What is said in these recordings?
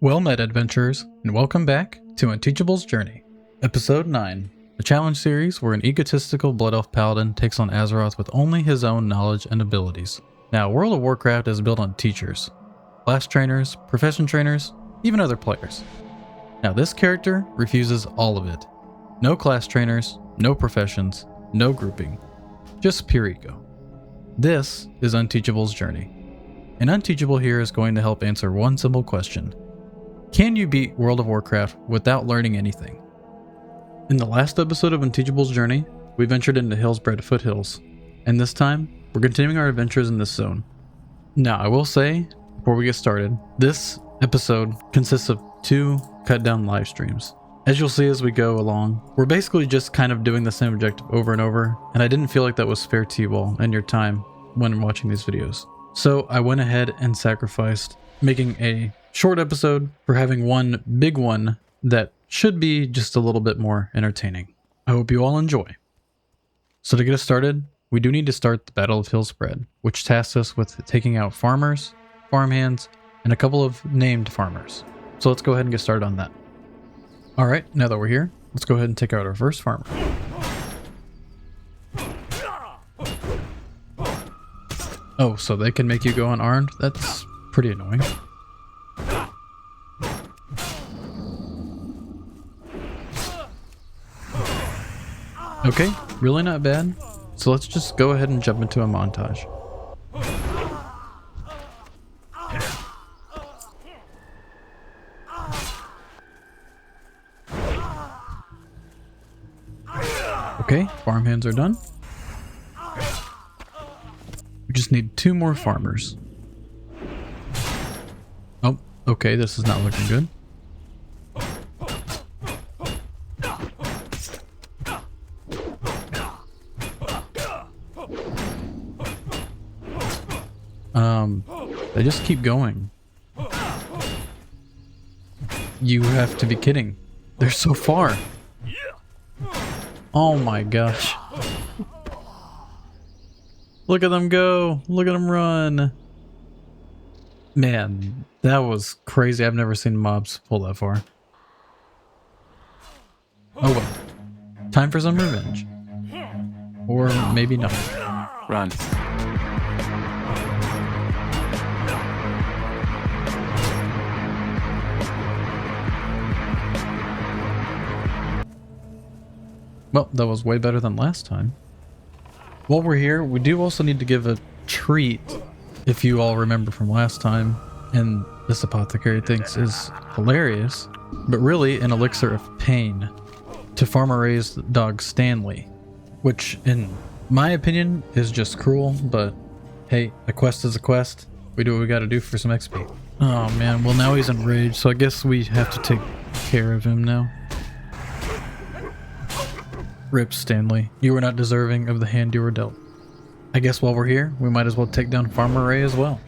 Well met, adventurers, and welcome back to Unteachable's Journey. Episode 9, a challenge series where an egotistical Blood Elf Paladin takes on Azeroth with only his own knowledge and abilities. Now, World of Warcraft is built on teachers, class trainers, profession trainers, even other players. Now, this character refuses all of it. No class trainers, no professions, no grouping, just pure ego. This is Unteachable's Journey. And Unteachable here is going to help answer one simple question. Can you beat World of Warcraft without learning anything? In the last episode of Unteachable's Journey, we ventured into Hillsbrad Foothills, and this time, we're continuing our adventures in this zone. Now, I will say, before we get started, this episode consists of 2 cut-down live streams. As you'll see as we go along, we're basically just kind of doing the same objective over and over, and I didn't feel like that was fair to you all and your time when watching these videos. So I went ahead and sacrificed making a short episode for having one big one that should be just a little bit more entertaining. I hope you all enjoy. So to get us started, we do need to start the Battle of Hillsbrad, which tasks us with taking out farmers, farmhands, and a couple of named farmers. So let's go ahead and get started on that. Alright, now that we're here, let's go ahead and take out our first farmer. Oh, so they can make you go unarmed? That's pretty annoying. Okay, really not bad. So let's just go ahead and jump into a montage. Okay, farmhands are done. We just need 2 more farmers. Oh, okay, this is not looking good. They just keep going. You have to be kidding. They're so far. Oh my gosh. Look at them go. Look at them run. Man, that was crazy. I've never seen mobs pull that far. Oh well. Time for some revenge. Or maybe not. Run. Well, that was way better than last time. While we're here, we do also need to give a treat, if you all remember from last time, and this apothecary thinks is hilarious, but really an elixir of pain, to Farmer Ray's dog Stanley, which in my opinion is just cruel, but hey, a quest is a quest. We do what we gotta do for some XP. Oh man, well now he's enraged, so I guess we have to take care of him now. Rip Stanley, you were not deserving of the hand you were dealt. I guess while we're here, we might as well take down Farmer Ray as well.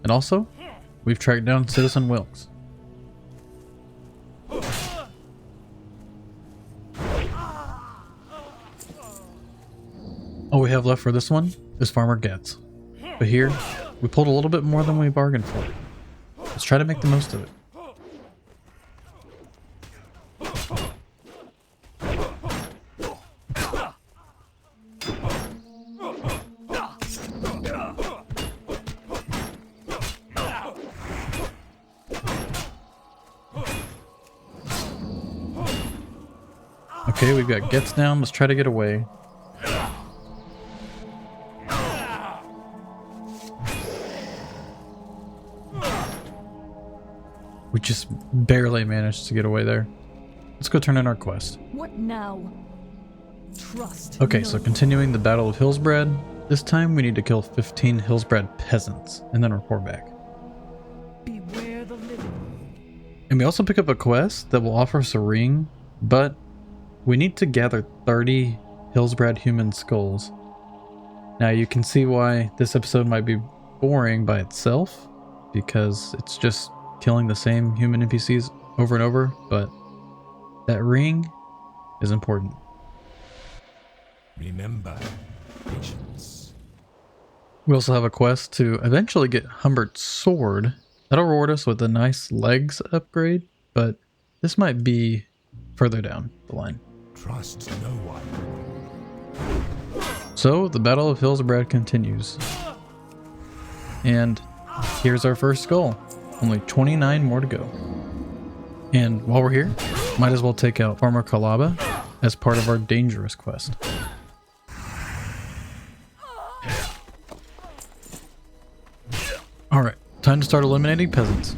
And also, we've tracked down Citizen Wilkes. All we have left for this one is Farmer Getz. But here, we pulled a little bit more than we bargained for. Let's try to make the most of it. Okay, we've got Getz down. Let's try to get away. We just barely managed to get away there. Let's go turn in our quest. What now? Trust. Okay, no. so continuing the Battle of Hillsbrad. This time we need to kill 15 Hillsbrad peasants and then report back. Beware the living. And we also pick up a quest that will offer us a ring, but we need to gather 30 Hillsbrad human skulls. Now you can see why this episode might be boring by itself, because it's just killing the same human NPCs over and over, but that ring is important. Remember, patience. We also have a quest to eventually get Humbert's sword. That'll reward us with a nice legs upgrade, but this might be further down the line. Trust no one. So the Battle of Hillsbrad continues. And here's our first skull. Only 29 more to go. And while we're here, might as well take out Farmer Kalaba as part of our dangerous quest. Alright, time to start eliminating peasants.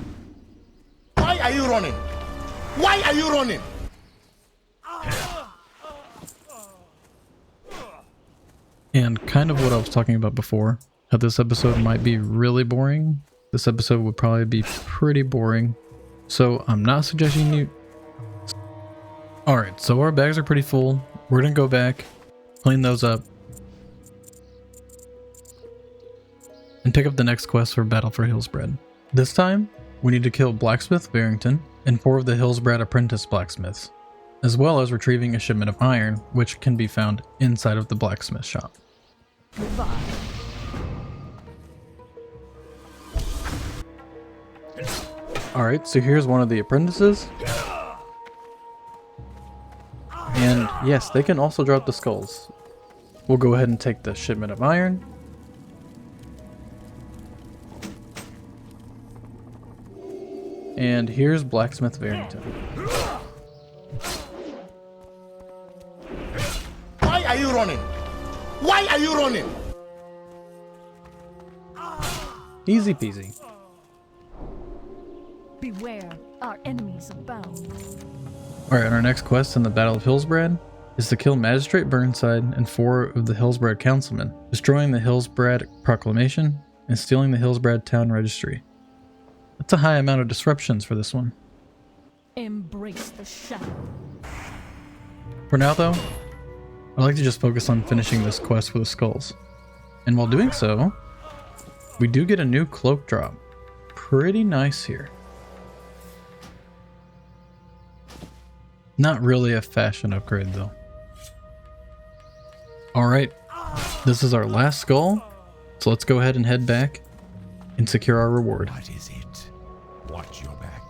Why are you running? Why are you running? And kind of what I was talking about before, how this episode might be really boring. This episode would probably be pretty boring. So I'm not suggesting you... Alright, so our bags are pretty full. We're gonna go back, clean those up, and pick up the next quest for Battle for Hillsbrad. This time, we need to kill Blacksmith Barrington and 4 of the Hillsbrad apprentice blacksmiths, as well as retrieving a shipment of iron, which can be found inside of the blacksmith shop. Goodbye. Alright, so here's one of the apprentices. And yes, they can also drop the skulls. We'll go ahead and take the shipment of iron. And here's Blacksmith Barrington. Why are you running? Why are you running? Easy peasy. Beware, our enemies abound. Alright, our next quest in the Battle of Hillsbrad is to kill Magistrate Burnside and 4 of the Hillsbrad councilmen, destroying the Hillsbrad Proclamation and stealing the Hillsbrad Town Registry. That's a high amount of disruptions for this one. Embrace the shadow. For now though, I'd like to just focus on finishing this quest for the skulls. And while doing so, we do get a new cloak drop. Pretty nice here. Not really a fashion upgrade though. Alright, this is our last skull, so let's go ahead and head back and secure our reward. What is it? Watch your back.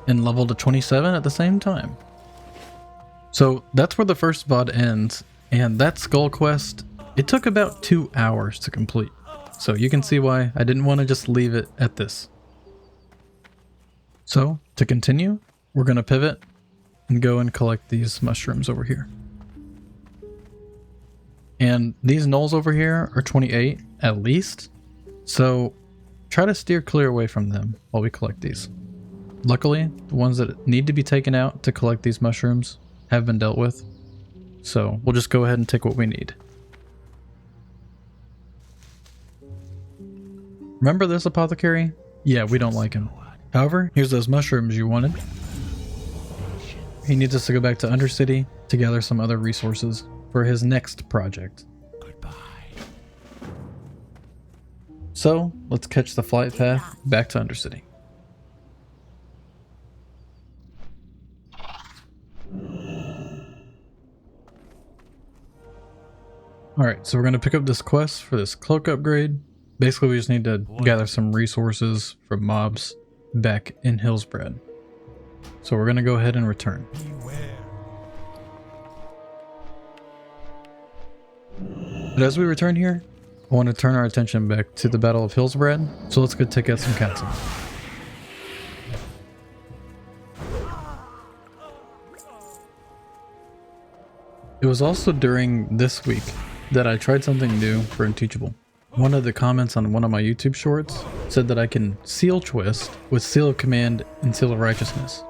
And level to 27 at the same time. So that's where the first VOD ends, and that skull quest, it took about 2 hours to complete. So you can see why I didn't want to just leave it at this. So to continue, we're going to pivot and go and collect these mushrooms over here. And these gnolls over here are 28 at least, so try to steer clear away from them while we collect these. Luckily, the ones that need to be taken out to collect these mushrooms have been dealt with, so we'll just go ahead and take what we need. Remember this apothecary? Yeah, we don't like him. However, here's those mushrooms you wanted. He needs us to go back to Undercity to gather some other resources for his next project. Goodbye. So, let's catch the flight path back to Undercity. Alright, so we're going to pick up this quest for this cloak upgrade. Basically, we just need to gather some resources from mobs back in Hillsbrad. So we're going to go ahead and return. Beware. But as we return here, I want to turn our attention back to the Battle of Hillsbrad, so let's go take out some council. It was also during this week that I tried something new for Unteachable. One of the comments on one of my YouTube shorts said that I can seal twist with Seal of Command and Seal of Righteousness.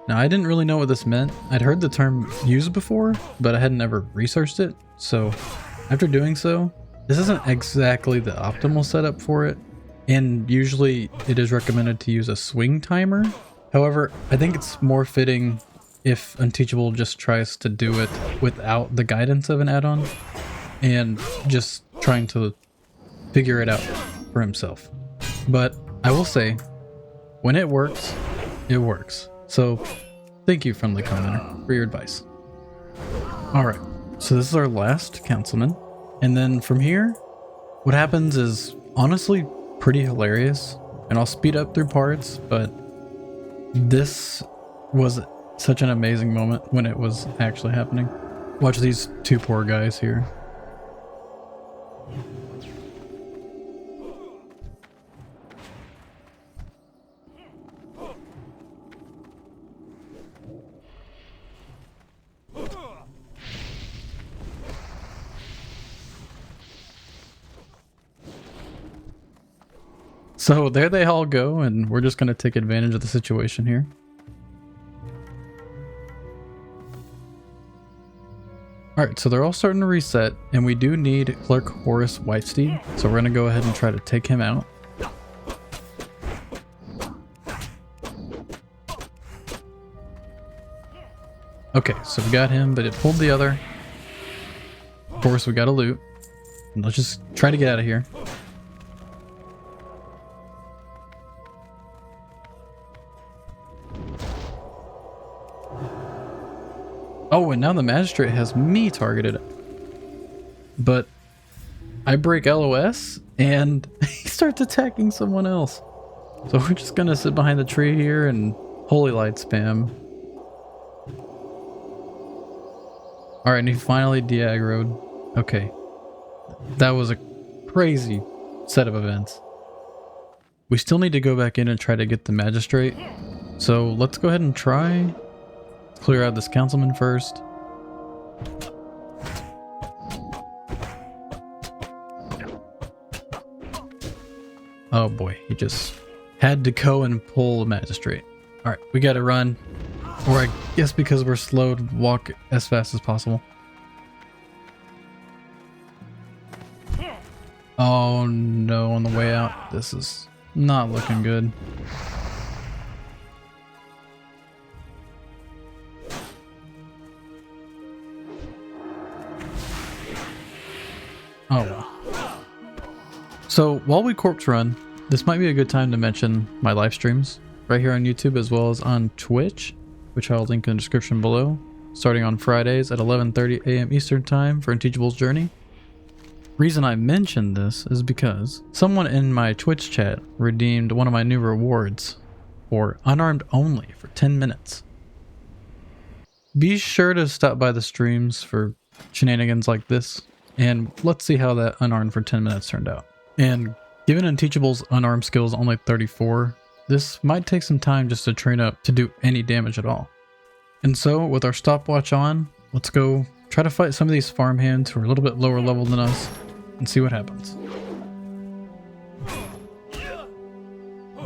Now I didn't really know what this meant. I'd heard the term used before, but I hadn't ever researched it. So after doing so, this isn't exactly the optimal setup for it. And usually it is recommended to use a swing timer. However, I think it's more fitting if Unteachable just tries to do it without the guidance of an add-on and just trying to figure it out for himself. But I will say, when it works, it works. So thank you, friendly commenter, for your advice. Alright, So this is our last councilman. And then from here, what happens is honestly pretty hilarious. And I'll speed up through parts, but this was such an amazing moment when it was actually happening. Watch these two poor guys here. So there they all go, and we're just going to take advantage of the situation here. Alright, so they're all starting to reset, and we do need Clerk Horace Whitesteed, so we're going to go ahead and try to take him out. Okay, so we got him, but it pulled the other. Of course, we got to loot. And let's just try to get out of here. Oh, and now the magistrate has me targeted. But I break LOS and he starts attacking someone else. So we're just gonna sit behind the tree here and holy light spam. Alright, and he finally de-aggroed. Okay. That was a crazy set of events. We still need to go back in and try to get the magistrate. So let's go ahead and try. Clear out this councilman first. Oh boy, he just had to go and pull a magistrate. Alright, we gotta run. Or I guess because we're slow to walk as fast as possible. Oh no, on the way out. This is not looking good. Oh well. So while we corpse run, this might be a good time to mention my live streams right here on YouTube as well as on Twitch, which I'll link in the description below, starting on Fridays at 11:30 a.m. Eastern Time for Unteachable's Journey. Reason I mentioned this is because someone in my Twitch chat redeemed one of my new rewards for Unarmed only for 10 minutes. Be sure to stop by the streams for shenanigans like this. And let's see how that unarmed for 10 minutes turned out. And given Unteachable's unarmed skill is only 34, this might take some time just to train up to do any damage at all. And so with our stopwatch on, let's go try to fight some of these farmhands who are a little bit lower level than us and see what happens.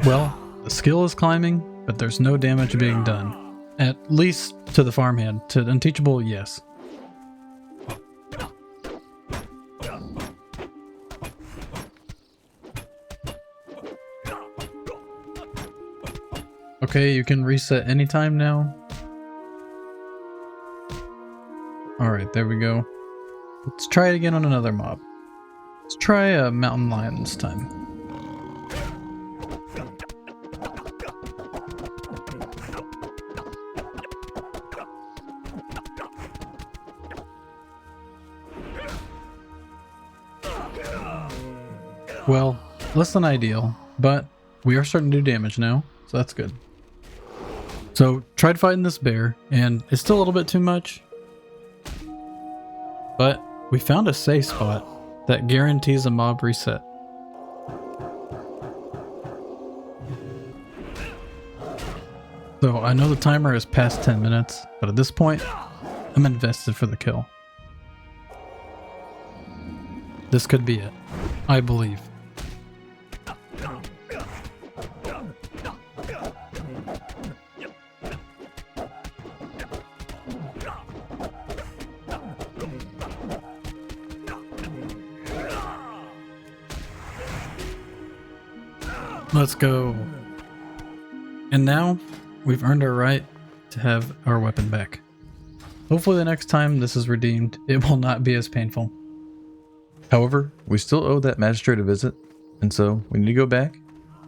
Well, the skill is climbing, but there's no damage being done. At least to the farmhand. To Unteachable, yes. Okay, you can reset anytime now. Alright, there we go. Let's try it again on another mob. Let's try a mountain lion this time. Well, less than ideal, but we are starting to do damage now, so that's good. So, tried fighting this bear, and it's still a little bit too much. But we found a safe spot that guarantees a mob reset. So I know the timer is past 10 minutes, but at this point, I'm invested for the kill. This could be it. I believe. Let's go. And now we've earned our right to have our weapon back. Hopefully the next time this is redeemed, it will not be as painful. However, we still owe that magistrate a visit, and so we need to go back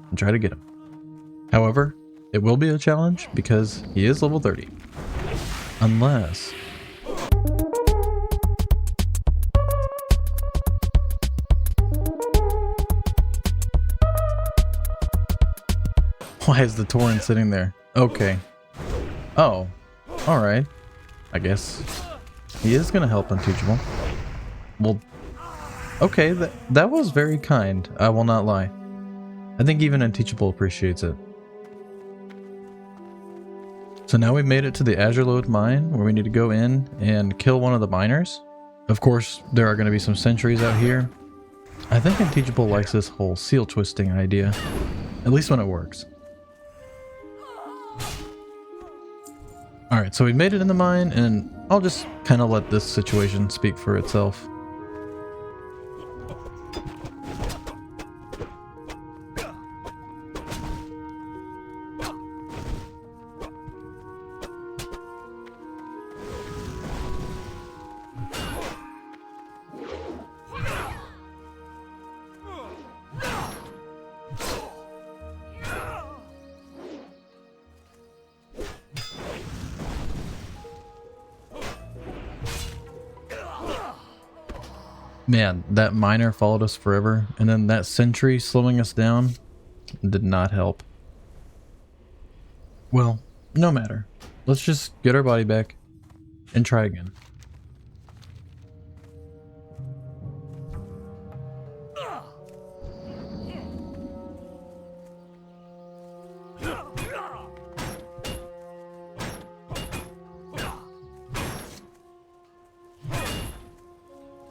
and try to get him. However, it will be a challenge because he is level 30. Unless... Why is the Tauren sitting there? Okay. Oh. Alright. I guess he is gonna help Unteachable. Well, okay, that was very kind. I will not lie. I think even Unteachable appreciates it. So now we've made it to the Azurelode mine, where we need to go in and kill one of the miners. Of course, there are going to be some sentries out here. I think Unteachable likes this whole seal twisting idea, at least when it works. Alright, so we made it in the mine, and I'll just kind of let this situation speak for itself. Man, that miner followed us forever, and then that sentry slowing us down did not help. Well, no matter. Let's just get our body back and try again.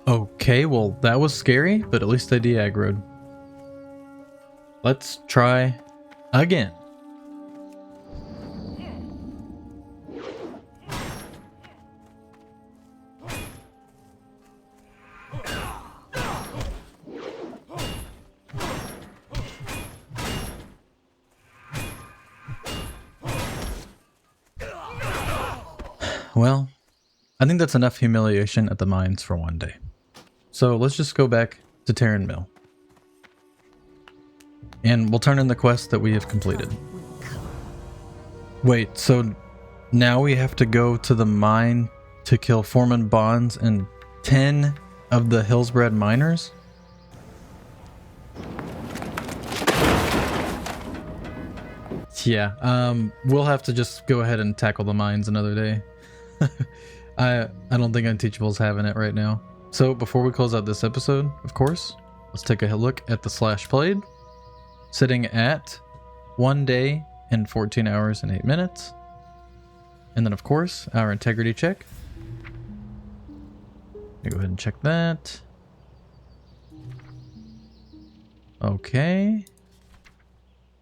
Okay, well that was scary, but at least I de-aggroed. Let's try again. Well, I think that's enough humiliation at the mines for one day. So let's just go back to Terran Mill. And we'll turn in the quest that we have completed. Wait, so now we have to go to the mine to kill Foreman Bonds and 10 of the Hillsbrad miners? Yeah, we'll have to just go ahead and tackle the mines another day. I don't think Unteachable's having it right now. So before we close out this episode, of course, let's take a look at the slash played, sitting at 1 day and 14 hours and 8 minutes. And then of course, our integrity check. Let me go ahead and check that. Okay.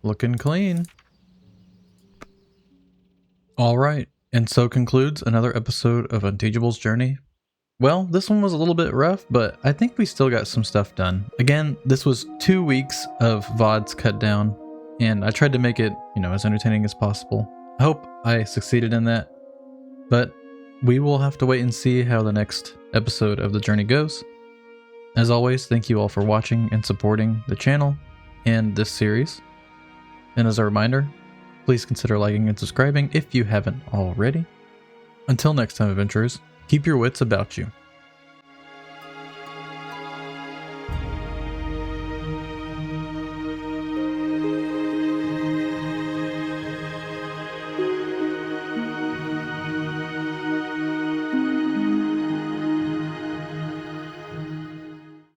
Looking clean. All right. And so concludes another episode of Unteachable's journey. Well, this one was a little bit rough, but I think we still got some stuff done. Again, this was 2 weeks of VODs cut down, and I tried to make it, as entertaining as possible. I hope I succeeded in that, but we will have to wait and see how the next episode of the journey goes. As always, thank you all for watching and supporting the channel and this series. And as a reminder, please consider liking and subscribing if you haven't already. Until next time, adventurers, keep your wits about you.